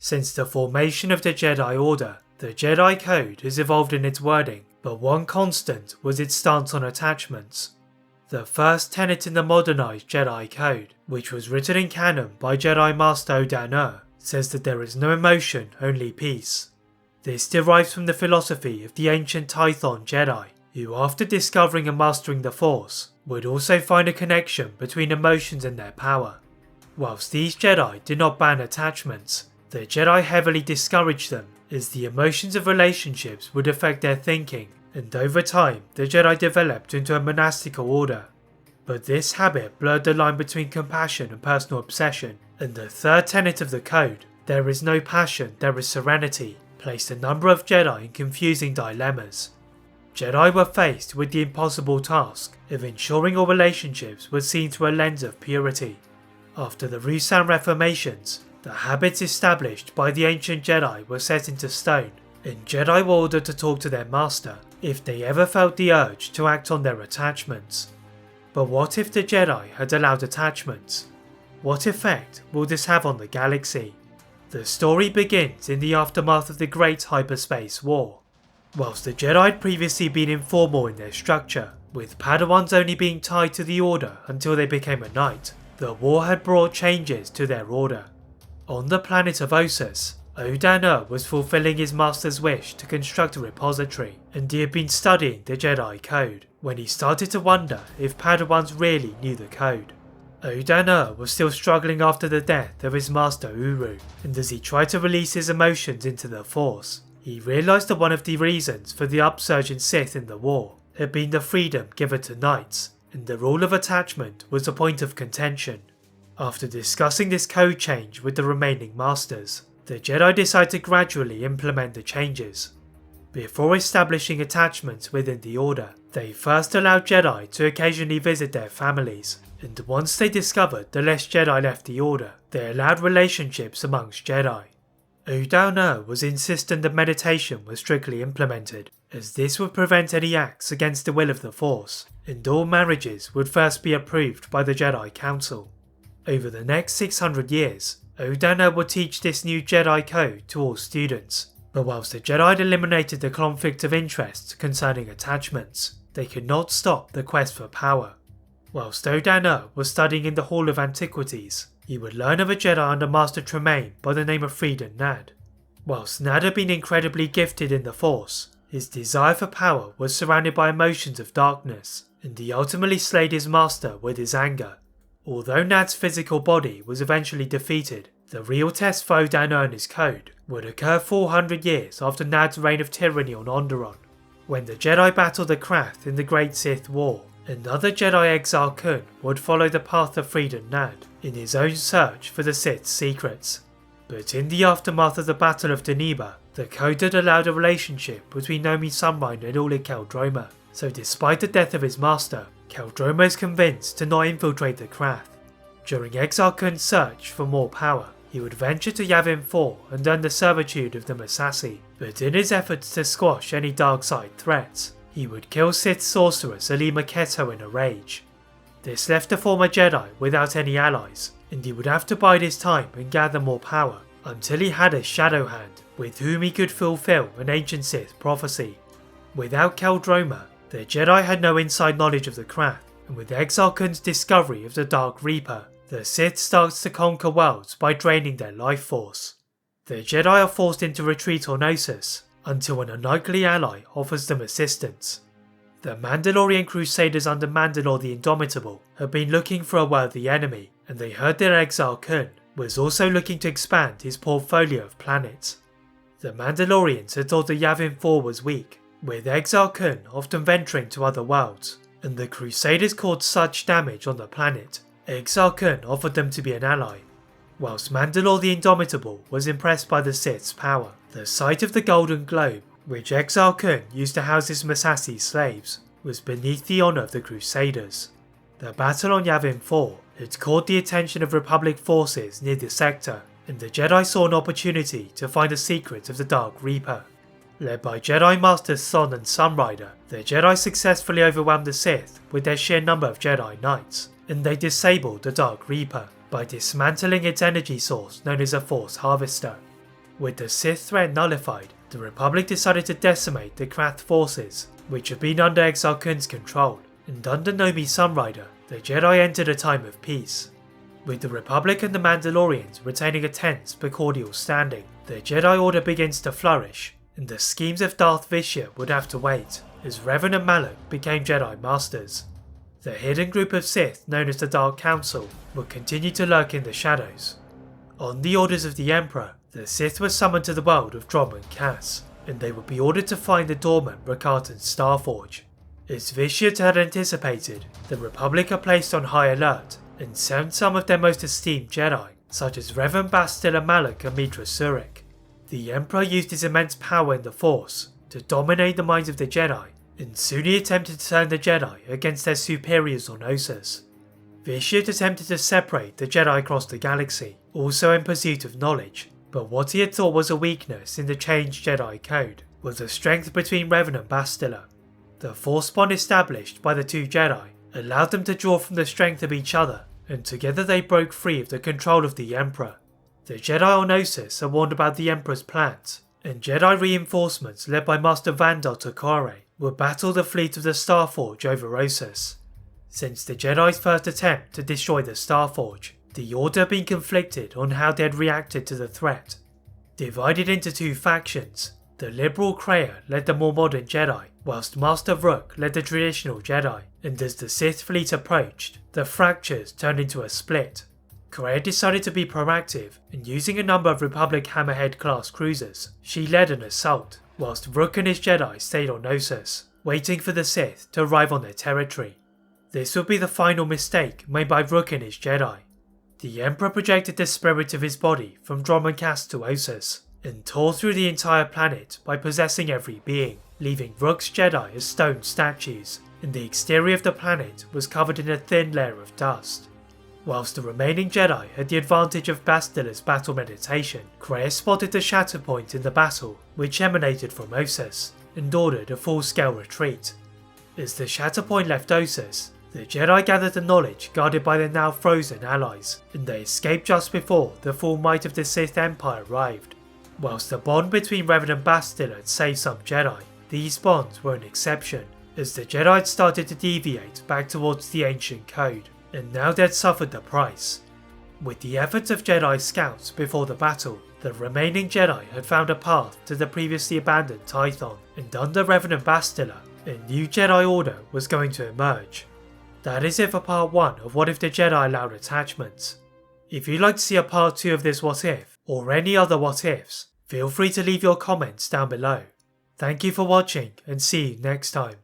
Since the formation of the Jedi Order, the Jedi Code has evolved in its wording, but one constant was its stance on attachments. The first tenet in the modernized Jedi Code, which was written in canon by Jedi Master Odan-Urr, says that there is no emotion, only peace. This derives from the philosophy of the ancient Tython Jedi, who after discovering and mastering the Force, would also find a connection between emotions and their power. Whilst these Jedi did not ban attachments, the Jedi heavily discouraged them, as the emotions of relationships would affect their thinking, and over time the Jedi developed into a monastical order. But this habit blurred the line between compassion and personal obsession, and the third tenet of the code, there is no passion, there is serenity, placed a number of Jedi in confusing dilemmas. Jedi were faced with the impossible task of ensuring all relationships were seen through a lens of purity. After the Ruusan reformations, the habits established by the ancient Jedi were set into stone, and Jedi were ordered to talk to their master if they ever felt the urge to act on their attachments. But what if the Jedi had allowed attachments? What effect will this have on the galaxy? The story begins in the aftermath of the Great Hyperspace War. Whilst the Jedi had previously been informal in their structure, with Padawans only being tied to the Order until they became a knight, the war had brought changes to their order. On the planet of Ossus, Odan-Urr was fulfilling his master's wish to construct a repository, and he had been studying the Jedi Code when he started to wonder if Padawans really knew the code. Odan-Urr was still struggling after the death of his master Uru, and as he tried to release his emotions into the Force, he realised that one of the reasons for the upsurge in Sith in the war had been the freedom given to knights, and the rule of attachment was a point of contention. After discussing this code change with the remaining masters, the Jedi decided to gradually implement the changes. Before establishing attachments within the Order, they first allowed Jedi to occasionally visit their families, and once they discovered the less Jedi left the Order, they allowed relationships amongst Jedi. Odan-Urr was insistent that meditation was strictly implemented, as this would prevent any acts against the will of the Force, and all marriages would first be approved by the Jedi Council. Over the next 600 years, Odan-Urr would teach this new Jedi Code to all students, but whilst the Jedi had eliminated the conflict of interest concerning attachments, they could not stop the quest for power. Whilst Odan-Urr was studying in the Hall of Antiquities, he would learn of a Jedi under Master Tremaine by the name of Freedon Nadd. Whilst Nadd had been incredibly gifted in the Force, his desire for power was surrounded by emotions of darkness, and he ultimately slayed his master with his anger. Although Nadd's physical body was eventually defeated, the real test for Odan-Urr and his code would occur 400 years after Nadd's reign of tyranny on Onderon. When the Jedi battled the Krath in the Great Sith War, another Jedi exile Kun would follow the path of Freedon Nadd in his own search for the Sith's secrets. But in the aftermath of the Battle of Deniba, the code had allowed a relationship between Nomi Sunrise and Ulic Qel-Droma, so despite the death of his master, Qel-Droma is convinced to not infiltrate the Krath. During Exile Kun's search for more power, he would venture to Yavin 4 and earn the servitude of the Massassi, but in his efforts to squash any dark side threats, he would kill Sith sorceress Alima Keto in a rage. This left the former Jedi without any allies, and he would have to bide his time and gather more power until he had a Shadow Hand with whom he could fulfill an ancient Sith prophecy. Without Qel-Droma, the Jedi had no inside knowledge of the Krath, and with Exile Kun's discovery of the Dark Reaper, the Sith starts to conquer worlds by draining their life force. The Jedi are forced into retreat on Ossus until an unlikely ally offers them assistance. The Mandalorian Crusaders under Mandalore the Indomitable had been looking for a worthy enemy, and they heard that Exile Kun was also looking to expand his portfolio of planets. The Mandalorians had thought that Yavin 4 was weak, with Exile Kun often venturing to other worlds, and the Crusaders caused such damage on the planet, Exile Kun offered them to be an ally. Whilst Mandalore the Indomitable was impressed by the Sith's power, the sight of the Golden Globe, which Exile Kun used to house his Massassi slaves, was beneath the honour of the Crusaders. The battle on Yavin 4 had caught the attention of Republic forces near the sector, and the Jedi saw an opportunity to find the secret of the Dark Reaper. Led by Jedi Masters Son and Sunrider, the Jedi successfully overwhelmed the Sith with their sheer number of Jedi Knights, and they disabled the Dark Reaper by dismantling its energy source known as a Force Harvester. With the Sith threat nullified, the Republic decided to decimate the Krath forces, which had been under Exar Kun's control, and under Nomi Sunrider, the Jedi entered a time of peace. With the Republic and the Mandalorians retaining a tense but cordial standing, the Jedi Order begins to flourish, and the schemes of Darth Vishya would have to wait, as Revan and Malak became Jedi Masters. The hidden group of Sith known as the Dark Council would continue to lurk in the shadows. On the orders of the Emperor, the Sith were summoned to the world of Drom and Cass, and they would be ordered to find the dormant Rakatan Starforge. As Vishya had anticipated, the Republic are placed on high alert and sent some of their most esteemed Jedi, such as Revan Bastila Malak and Mitra Surik. The Emperor used his immense power in the Force to dominate the minds of the Jedi, and soon he attempted to turn the Jedi against their superiors on Ossus. Vishya attempted to separate the Jedi across the galaxy, also in pursuit of knowledge, but what he had thought was a weakness in the changed Jedi Code was the strength between Revan and Bastila. The Force bond established by the two Jedi allowed them to draw from the strength of each other, and together they broke free of the control of the Emperor. The Jedi on Ossus are warned about the Emperor's plans, and Jedi reinforcements led by Master Vandal Takare would battle the fleet of the Starforge over Ossus. Since the Jedi's first attempt to destroy the Starforge, the Order had been conflicted on how they had reacted to the threat. Divided into two factions, the liberal Kreia led the more modern Jedi, whilst Master Rook led the traditional Jedi, and as the Sith fleet approached, the fractures turned into a split. Kreia decided to be proactive, and using a number of Republic Hammerhead-class cruisers, she led an assault, whilst Rook and his Jedi stayed on Ossus, waiting for the Sith to arrive on their territory. This would be the final mistake made by Rook and his Jedi. The Emperor projected the spirit of his body from Drom and Cass to Ossus, and tore through the entire planet by possessing every being, leaving Rook's Jedi as stone statues, and the exterior of the planet was covered in a thin layer of dust. Whilst the remaining Jedi had the advantage of Bastila's battle meditation, Kreia spotted the shatter point in the battle, which emanated from Ossus, and ordered a full-scale retreat. As the shatter point left Ossus, the Jedi gathered the knowledge guarded by their now frozen allies, and they escaped just before the full might of the Sith Empire arrived. Whilst the bond between Revan and Bastila had saved some Jedi, these bonds were an exception, as the Jedi had started to deviate back towards the ancient code, and now they had suffered the price. With the efforts of Jedi scouts before the battle, the remaining Jedi had found a path to the previously abandoned Tython, and under Revan and Bastila, a new Jedi Order was going to emerge. That is it for part 1 of What If the Jedi Allowed Attachments. If you'd like to see a part 2 of this What If, or any other What Ifs, feel free to leave your comments down below. Thank you for watching, and see you next time.